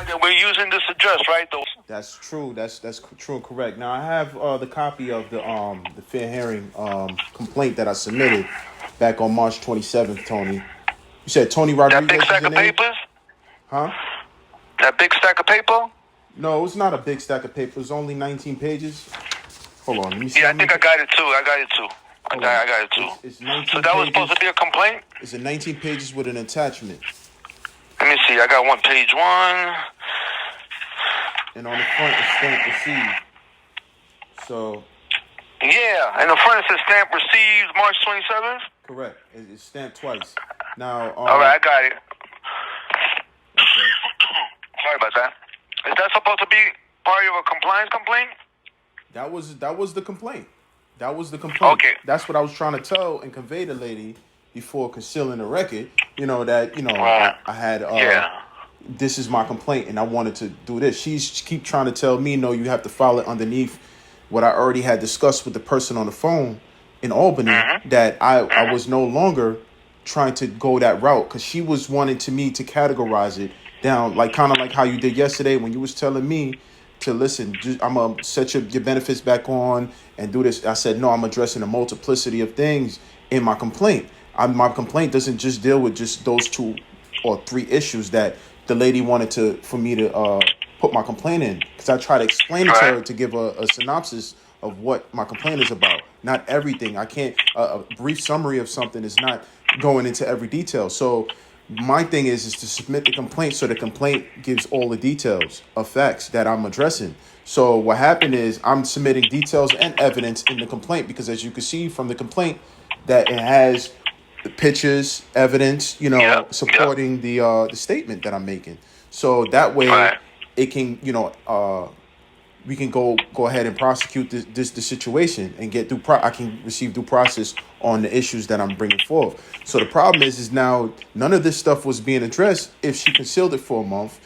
that we're using this address, right? That's true. That's true and correct. Now I have the copy of the fair hearing complaint that I submitted back on March 27th. Tony, you said Tony That big Rodriguez is stack your of name, papers? huh? That big stack of paper? No, it's not a big stack of paper. It's only 19 pages. Hold on, let me see Yeah, how I many. think I got it too. I got it too. Hold on, I got it too. it's So 19 that was supposed to pages. be a complaint? It's a 19 pages with an attachment, Let me see. I got one page one. and on the front it's stamped received. So Yeah, and the front it says stamp received March 27th. correct. It's stamped twice. Now, All right, I got it. okay. Sorry about that. Is that supposed to be part of a compliance complaint? That was the complaint. That was the complaint. Okay. That's what I was trying to tell and convey to the lady before concealing the record. Right. I had Yeah. this is my complaint and I wanted to do this. She keep trying to tell me no, you have to file it underneath what I already had discussed with the person on the phone in Albany, that I was no longer trying to go that route, because she was wanting me to categorize it down, like kind of like how you did yesterday when you was telling me to listen. I'm gonna set your benefits back on and do this. I said no, I'm addressing a multiplicity of things in my complaint. My complaint doesn't just deal with just those two or three issues that the lady wanted for me to put my complaint in, because I try to explain it to her, to give a synopsis of what my complaint is about. Not everything. I can't. A brief summary of something is not going into every detail. So my thing is to submit the complaint so the complaint gives all the details of facts that I'm addressing. So what happened is I'm submitting details and evidence in the complaint, because as you can see from the complaint that it has the pictures, evidence, supporting the statement that I'm making. So that way it can, we can go ahead and prosecute the situation and get I can receive due process on the issues that I'm bringing forth. So the problem is now none of this stuff was being addressed if she concealed it for a month,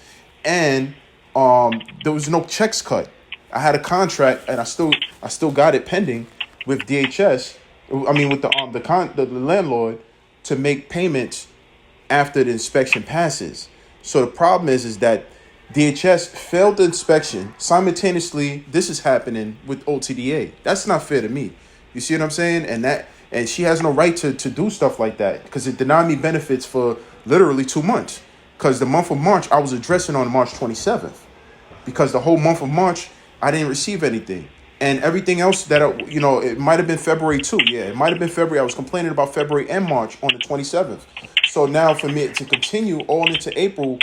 and there was no checks cut. I had a contract and I still got it pending with DHS. I mean with the landlord, to make payments after the inspection passes. So the problem is that DHS failed the inspection. Simultaneously, this is happening with OTDA. That's not fair to me. You see what I'm saying? And she has no right to do stuff like that, because it denied me benefits for literally 2 months. Because the month of March, I was addressing on March 27th. Because the whole month of March, I didn't receive anything. And everything else that, it might have been February too. Yeah, it might have been February. I was complaining about February and March on the 27th. So now for me to continue all into April,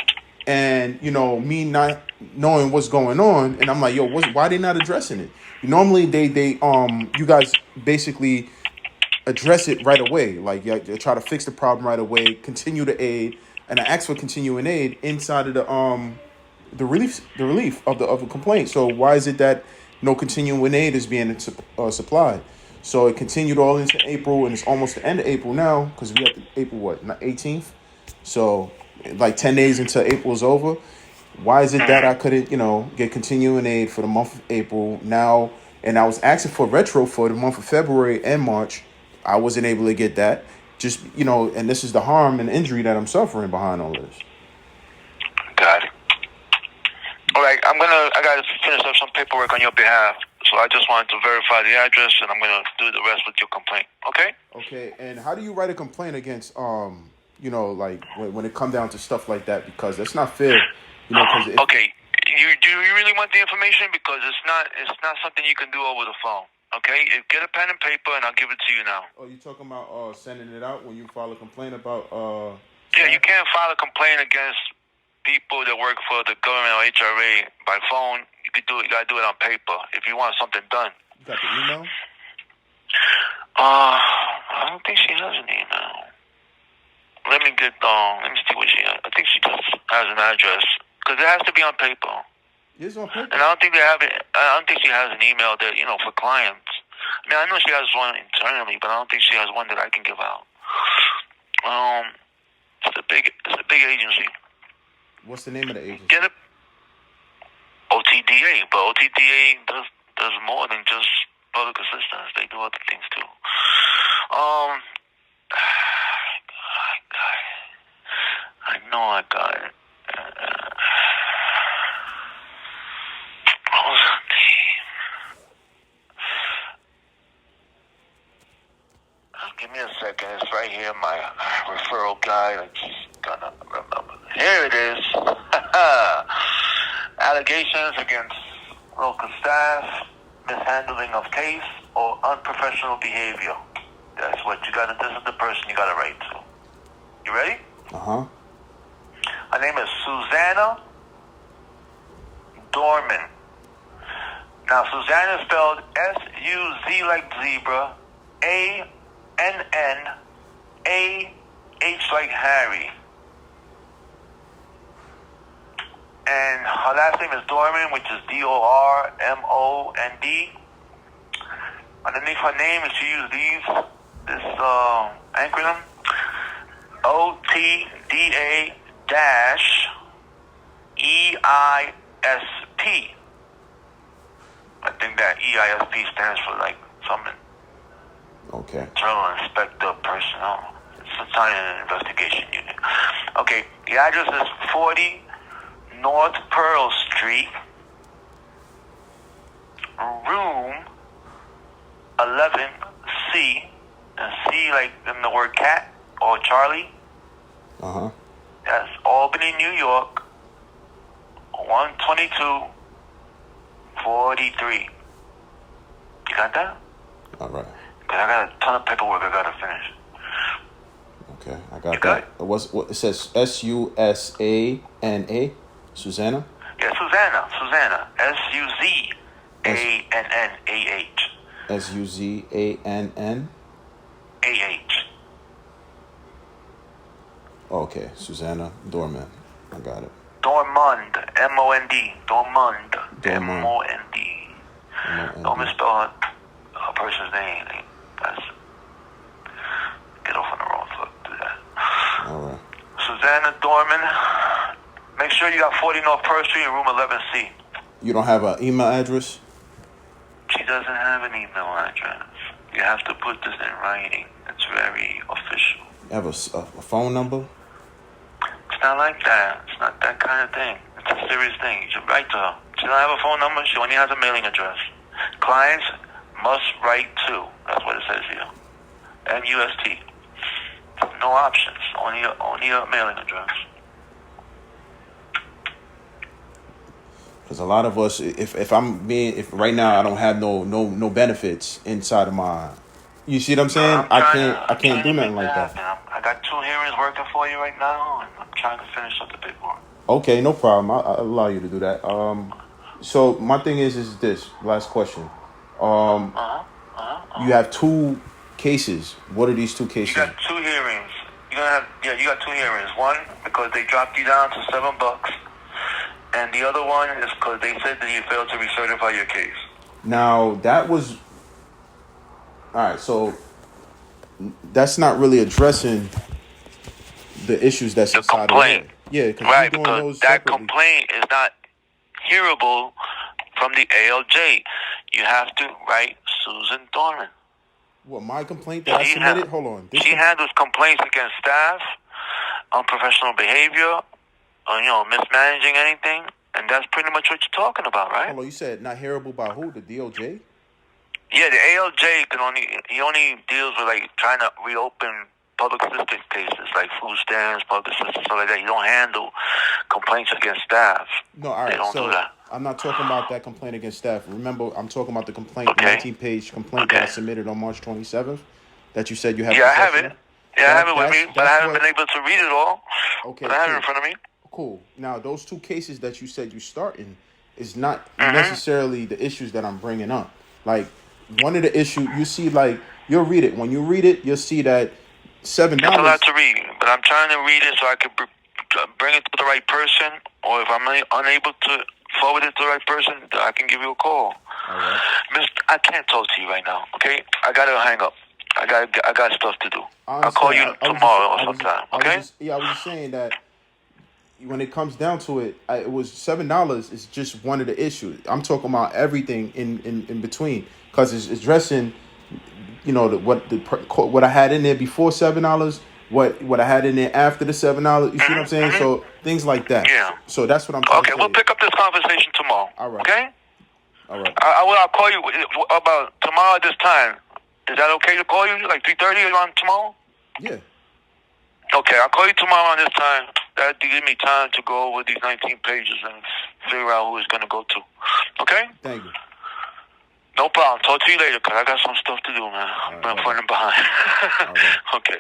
and me not knowing what's going on, and I'm like, yo, why they not addressing it? Normally they you guys basically address it right away, like you try to fix the problem right away, continue to aid, and I ask for continuing aid inside of the relief of the complaint. So why is it that no continuing aid is being supplied? So it continued all into April, and it's almost the end of April now, because we have April 18th. So like 10 days until April's over. Why is it that I couldn't, get continuing aid for the month of April now? And I was asking for retro for the month of February and March. I wasn't able to get that. Just, and this is the harm and injury that I'm suffering behind all this. Got it. All right, I got to finish up some paperwork on your behalf. So I just wanted to verify the address, and I'm going to do the rest with your complaint. Okay? Okay, and how do you write a complaint against, like when it comes down to stuff like that? Because that's not fair, Okay, do you really want the information? Because it's not something you can do over the phone. Okay, get a pen and paper, and I'll give it to you now. Oh, you talking about sending it out when you file a complaint about? Yeah, you can't file a complaint against people that work for the government or HRA by phone. You gotta do it on paper if you want something done. You got the email? I don't think she has an email. Let me see what she has. I think she just has an address, because it has to be on paper. It's on paper. And I don't think they have it. I don't think she has an email that for clients. I mean, I know she has one internally, but I don't think she has one that I can give out. It's a big agency. What's the name of the agency? Get it. OTDA, but OTDA does more than just public assistance. They do other things too. I know I got it. allegations against local staff, mishandling of case, or unprofessional behavior. That's what you got. This is the person you got to write to. You ready? Her name is Susanna Dorman. Now, Susanna is spelled S-U-Z like zebra, A-N-N-A-H like Harry. And her last name is Dorman, which is D-O-R-M-O-N-D. Underneath her name, she used this acronym, OTDA -EISP. I think that EISP stands for like something. Okay. Internal Inspector Personnel. It's a Italian investigation unit. Okay, the address is 40 North Pearl Street, room 11C, and C like in the word cat or Charlie. That's Albany, New York, 12243. You got that? All right. Cause I got a ton of paperwork I gotta finish. Okay, I got that. What it says? S-U-S-A-N-A. Susanna? Yeah, Susanna. S-U-Z-A-N-N-A-H. S-U-Z-A-N-N? A-H. Okay, Susanna Dorman. I got it. Dormund. M-O-N-D. Dormund. M-O-N-D. Don't misspell a person's name. That's... Get off on the wrong foot. Do that. All right. Susanna Dorman. Make sure you got 40 North Pearl Street, room 11C. You don't have an email address? She doesn't have an email address. You have to put this in writing. It's very official. You have a phone number? It's not like that. It's not that kind of thing. It's a serious thing. You should write to her. She doesn't have a phone number. She only has a mailing address. Clients must write to. That's what it says here. M-U-S-T. No options. Only a mailing address. Because a lot of us, if right now I don't have no benefits inside of my, you see what I'm saying? I can't do nothing like that. I got 2 hearings working for you right now, and I'm trying to finish up the paperwork. Okay, no problem. I'll allow you to do that. So my thing is this last question. You have 2 cases. What are these 2 cases? You got 2 hearings. You got 2 hearings. One because they dropped you down to $7. And the other one is because they said that you failed to recertify your case. Now, that was... All right, so that's not really addressing the issues that's the inside complaint. of it. Yeah, right, because that complaint is not hearable from the ALJ. You have to write Susan Dorman. What, my complaint that I submitted? Hold on. She handles complaints against staff, unprofessional behavior, mismanaging anything, and that's pretty much what you're talking about, right? Hold on, you said not hearable by who? The DOJ? Yeah, the ALJ he only deals with like trying to reopen public assistance cases like food stamps, public assistance, stuff like that. You don't handle complaints against staff. No, all right. They don't do that. I'm not talking about that complaint against staff. Remember, I'm talking about the complaint, 19-page complaint that I submitted on March 27th that you said you have. Yeah, I have it. Yeah, I have it with me, but I haven't been able to read it all. Okay, but I have it in front of me. Cool. Now, those 2 cases that you said you starting is not necessarily the issues that I'm bringing up. Like, one of the issues, you see, like, you'll read it. When you read it, you'll see that $7. It's a lot to read, but I'm trying to read it so I can bring it to the right person, or if I'm unable to forward it to the right person, I can give you a call. All right. I can't talk to you right now, okay? I got to hang up. I got stuff to do. I'll call you tomorrow or sometime, okay? I was just saying that when it comes down to it, it was $7 is just one of the issues. I'm talking about everything in between, because it's addressing, what I had in there before $7, what I had in there after the $7. You see what I'm saying? So things like that. Yeah. So that's what I'm trying to say. Okay, we'll pick up this conversation tomorrow. All right. Okay. All right. I'll call you about tomorrow at this time. Is that okay to call you like 3:30 around tomorrow? Yeah. Okay, I'll call you tomorrow on this time. That'll give me time to go over these 19 pages and figure out who it's going to go to. Okay? Thank you. No problem. Talk to you later, because I got some stuff to do, man. I'm running behind. All right. Okay.